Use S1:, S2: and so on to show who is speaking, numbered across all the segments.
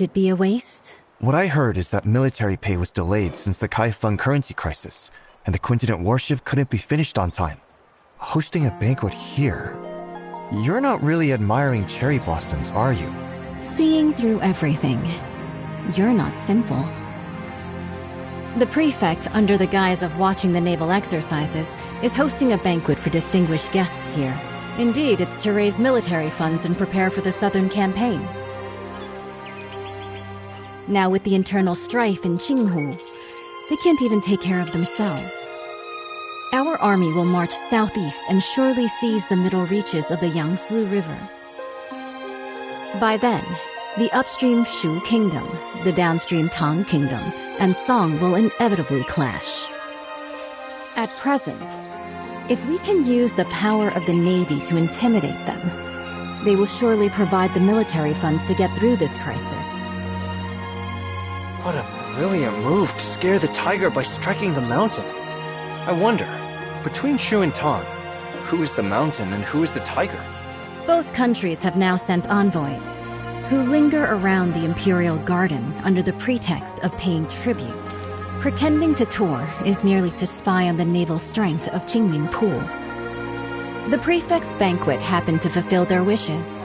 S1: It be a waste?
S2: What I heard is that military pay was delayed since the Kaifeng currency crisis, and the Quintinent warship couldn't be finished on time. Hosting a banquet here... You're not really admiring cherry blossoms, are you?
S1: Seeing through everything. You're not simple. The prefect, under the guise of watching the naval exercises, is hosting a banquet for distinguished guests here. Indeed, it's to raise military funds and prepare for the southern campaign. Now with the internal strife in Qinghu, they can't even take care of themselves. Our army will march southeast and surely seize the middle reaches of the Yangtze River. By then, the upstream Shu Kingdom, the downstream Tang Kingdom, and Song will inevitably clash. At present, if we can use the power of the Navy to intimidate them, they will surely provide the military funds to get through this crisis.
S3: What a brilliant move to scare the tiger by striking the mountain. I wonder, between Shu and Tang, who is the mountain and who is the tiger?
S1: Both countries have now sent envoys, who linger around the Imperial Garden under the pretext of paying tribute. Pretending to tour is merely to spy on the naval strength of Qingming Pool. The prefect's banquet happened to fulfill their wishes.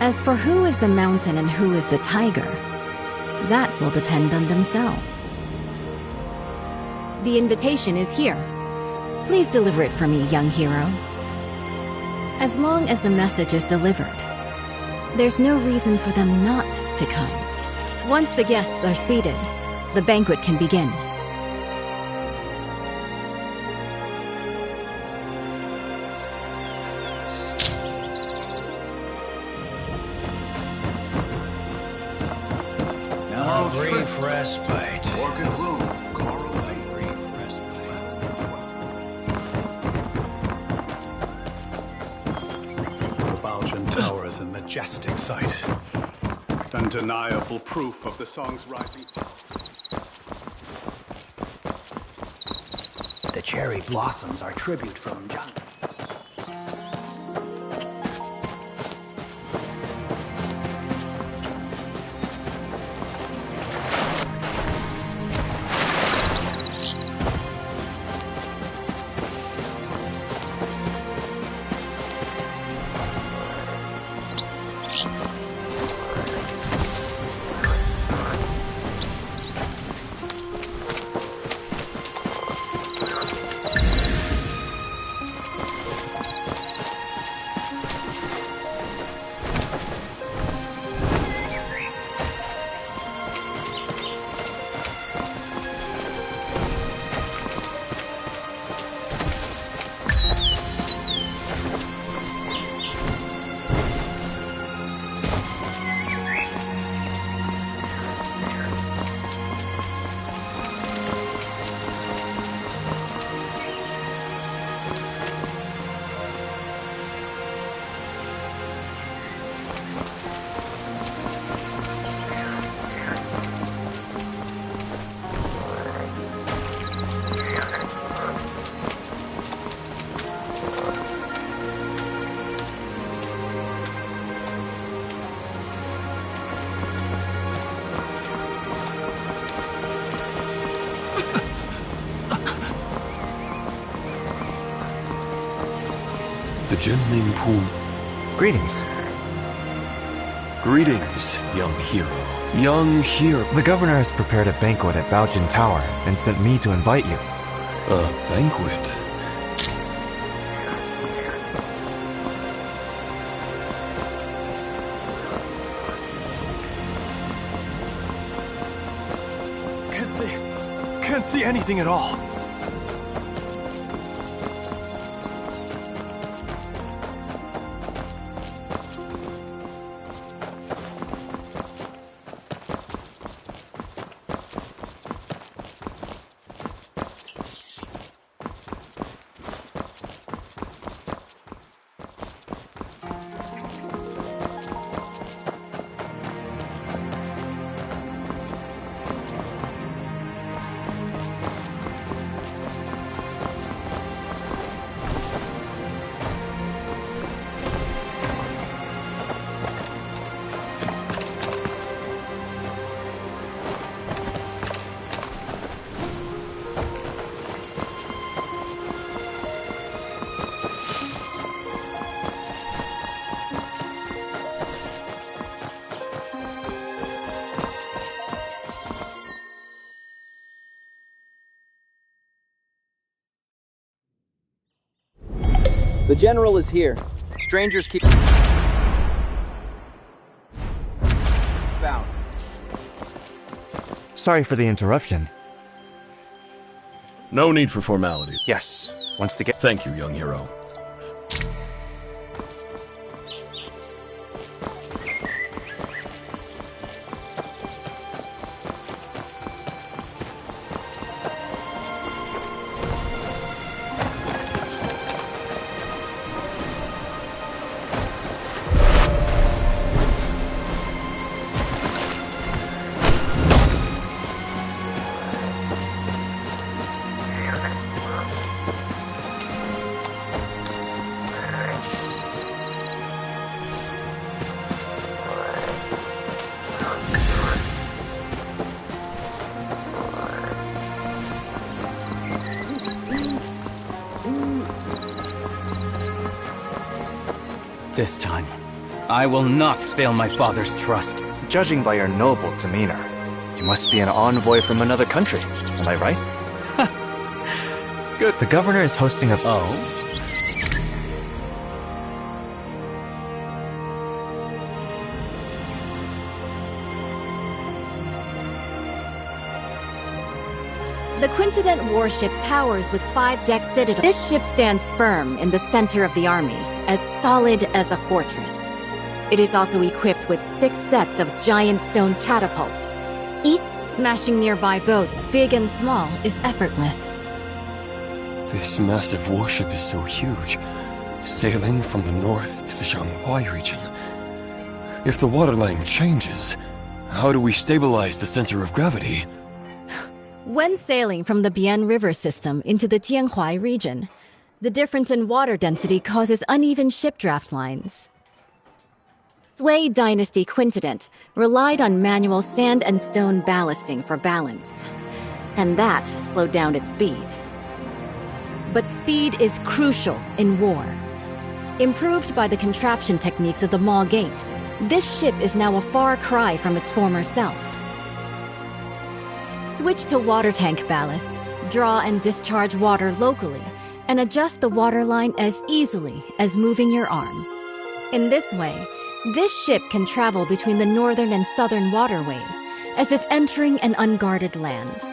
S1: As for who is the mountain and who is the tiger, that will depend on themselves. The invitation is here. Please deliver it for me, young hero. As long as the message is delivered, there's no reason for them not to come. Once the guests are seated, the banquet can begin.
S4: Now brief respite.
S5: Orchid bloom, coral
S4: Brief respite.
S5: The Baojun Tower is a majestic sight. Undeniable proof of the song's rising power.
S4: The cherry blossoms are tribute from Jiang.
S6: The Jinming Pool.
S2: Greetings.
S6: Greetings, young hero. Young hero.
S2: The governor has prepared a banquet at Baojun Tower and sent me to invite you.
S6: A banquet.
S3: Can't see anything at all. The general is here. Strangers keep... bound.
S2: Sorry for the interruption.
S6: No need for formality.
S2: Yes, once the
S6: Thank you, young hero.
S4: This time, I will not fail my father's trust.
S3: Judging by your noble demeanor, you must be an envoy from another country. Am I right?
S2: Good. The governor is hosting a...
S4: Oh?
S1: The Quintident warship towers with 5-deck citadel. This ship stands firm in the center of the army, as solid as a fortress. It is also equipped with 6 sets of giant stone catapults. Each smashing nearby boats, big and small, is effortless.
S6: This massive warship is so huge, sailing from the north to the Shanghai region. If the waterline changes, how do we stabilize the center of gravity?
S1: When sailing from the Bian River system into the Jianhuai region, the difference in water density causes uneven ship draft lines. Sui Dynasty Quintident relied on manual sand and stone ballasting for balance, and that slowed down its speed. But speed is crucial in war. Improved by the contraption techniques of the Maw Gate, this ship is now a far cry from its former self. Switch to water tank ballast, draw and discharge water locally, and adjust the waterline as easily as moving your arm. In this way, this ship can travel between the northern and southern waterways, as if entering an unguarded land.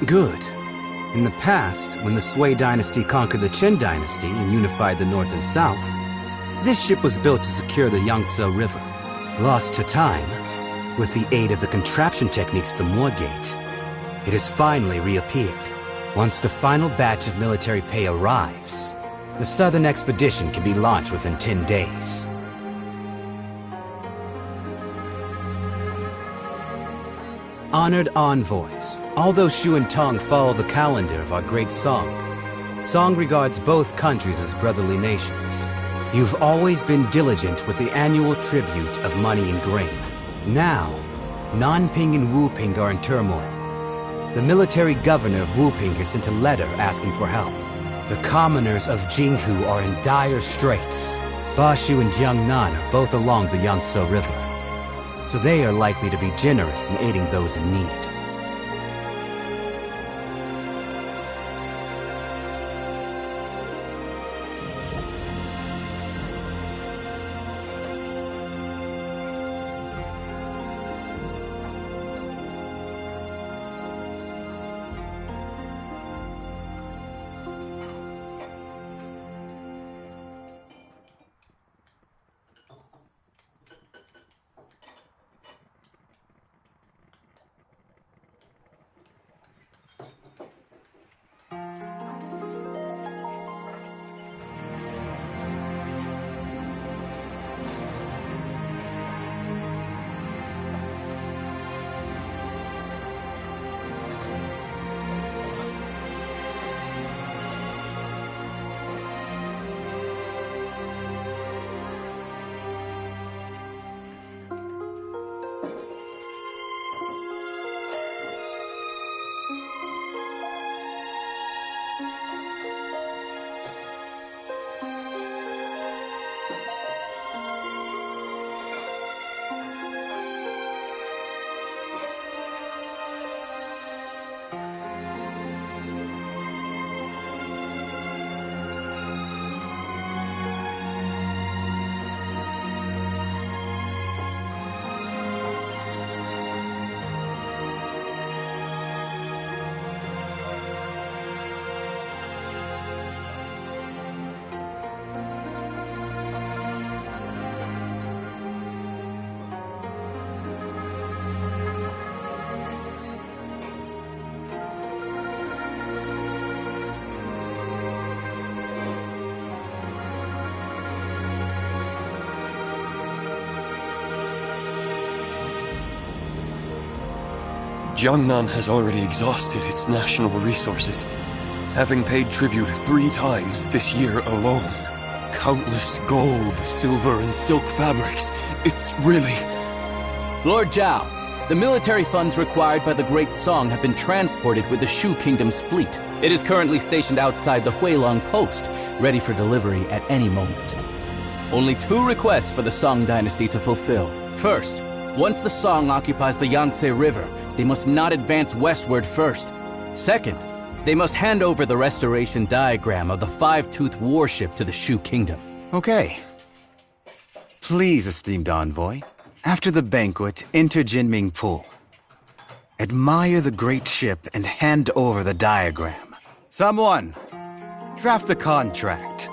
S7: Good. In the past, when the Sui dynasty conquered the Qin dynasty and unified the north and south, this ship was built to secure the Yangtze River. Lost to time, with the aid of the contraption techniques of the Moorgate, it has finally reappeared. Once the final batch of military pay arrives, the southern expedition can be launched within 10 days. Honored envoys, although Shu and Tong follow the calendar of our great Song, Song regards both countries as brotherly nations. You've always been diligent with the annual tribute of money and grain. Now, Nanping and Wuping are in turmoil. The military governor of Wuping has sent a letter asking for help. The commoners of Jinghu are in dire straits. Bashu and Jiangnan are both along the Yangtze River, so they are likely to be generous in aiding those in need.
S6: Jiangnan has already exhausted its national resources, having paid tribute 3 times this year alone. Countless gold, silver, and silk fabrics. It's really...
S4: Lord Zhao, the military funds required by the Great Song have been transported with the Shu Kingdom's fleet. It is currently stationed outside the Huilong Post, ready for delivery at any moment. Only 2 requests for the Song dynasty to fulfill. First, once the Song occupies the Yangtze River, they must not advance westward first. Second, they must hand over the restoration diagram of the Five-Toothed warship to the Shu Kingdom.
S7: Okay. Please, esteemed envoy, after the banquet, enter Jinming Pool. Admire the great ship and hand over the diagram. Someone, draft the contract.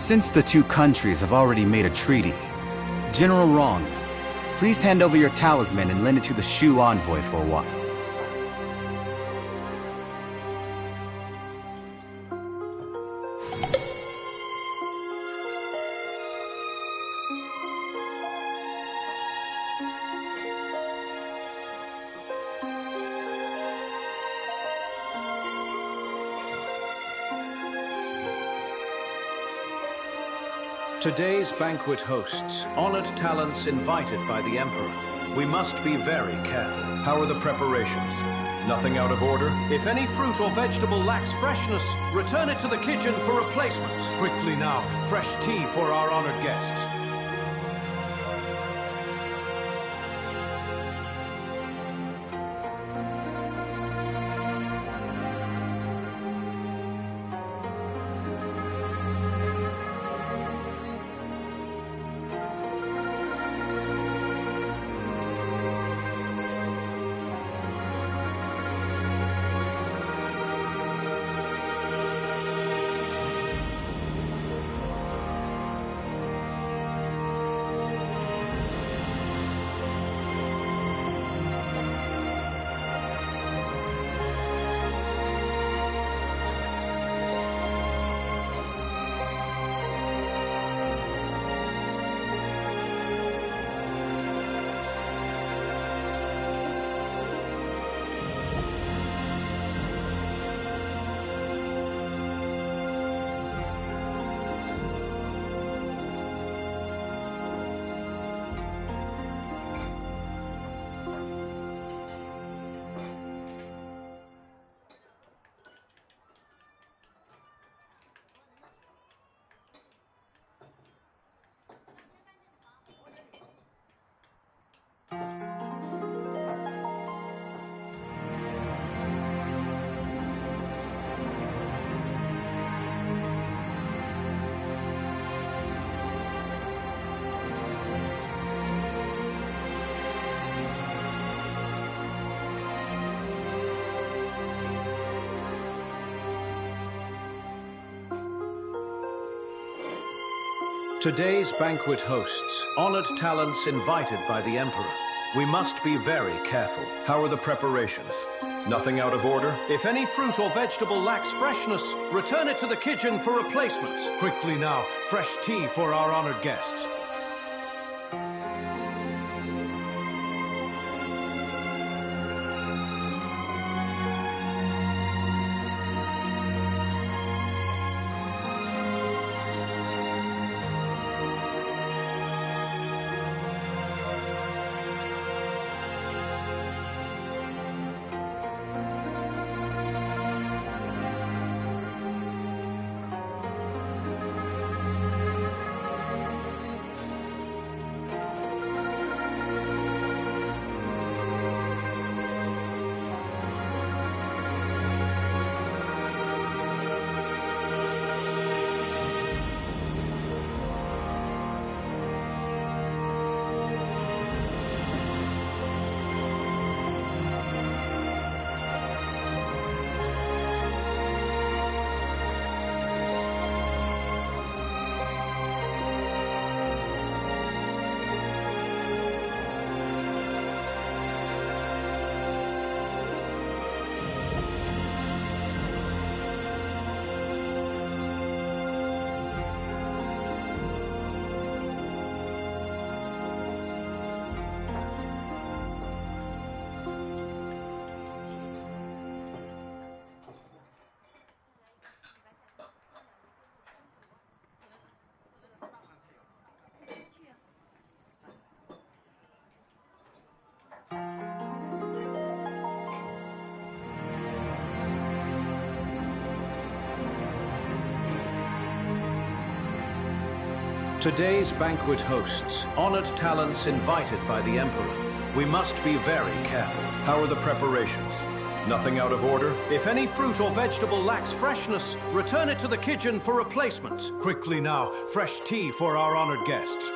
S7: Since the two countries have already made a treaty, General Rong, please hand over your talisman and lend it to the Shu envoy for a while.
S8: Today's banquet hosts honored talents invited by the Emperor. We must be very careful. How are the preparations? Nothing out of order? If any fruit or vegetable lacks freshness, return it to the kitchen for replacement. Quickly now, fresh tea for our honored guests. Today's banquet hosts honored talents invited by the Emperor. We must be very careful. How are the preparations? Nothing out of order? If any fruit or vegetable lacks freshness, return it to the kitchen for replacement. Quickly now, fresh tea for our honored guests. Today's banquet hosts honored talents invited by the Emperor. We must be very careful. How are the preparations? Nothing out of order? If any fruit or vegetable lacks freshness, return it to the kitchen for replacement. Quickly now, fresh tea for our honored guests.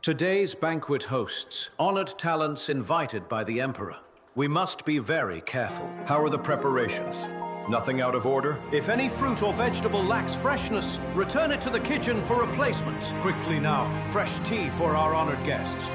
S8: Today's banquet hosts honored talents invited by the Emperor. We must be very careful. How are the preparations? Nothing out of order? If any fruit or vegetable lacks freshness, return it to the kitchen for replacement.
S9: Quickly now, fresh tea for our honored guests.